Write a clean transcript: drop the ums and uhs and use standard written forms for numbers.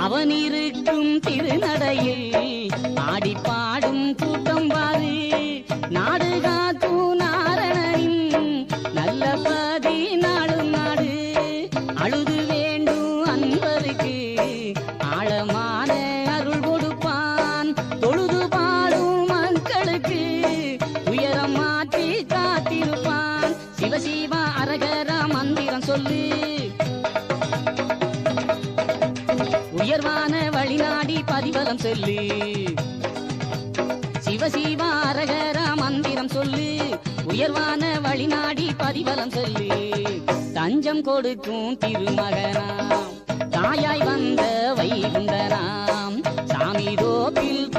அவன் இருக்கும் திருநடையில் ஆடி பாடும் கூட்டம் பாரு. நாடு காக்கும் நாரணனின் நல்ல பதி நாடும் நாடு. அழுது வேண்டும் அன்பருக்கு ஆழமான அருள் கொடுப்பான். தொழுது பாடும் மக்களுக்கு துயரம் மாற்றி காத்திருப்பான். சிவசிவா அரகரா மந்திரம் சொல்லு. உயர்வான வழிநாடி பதிவலம் சொல்லு. சிவசிவா அரகரா மந்திரம் சொல்லு. உயர்வான வழிநாடி பதிவலம் சொல்லு. தஞ்சம் கொடுக்கும் திருமகனாம் தாயாய் வந்த வைகுண்டனாம் சாமி தோப்பில்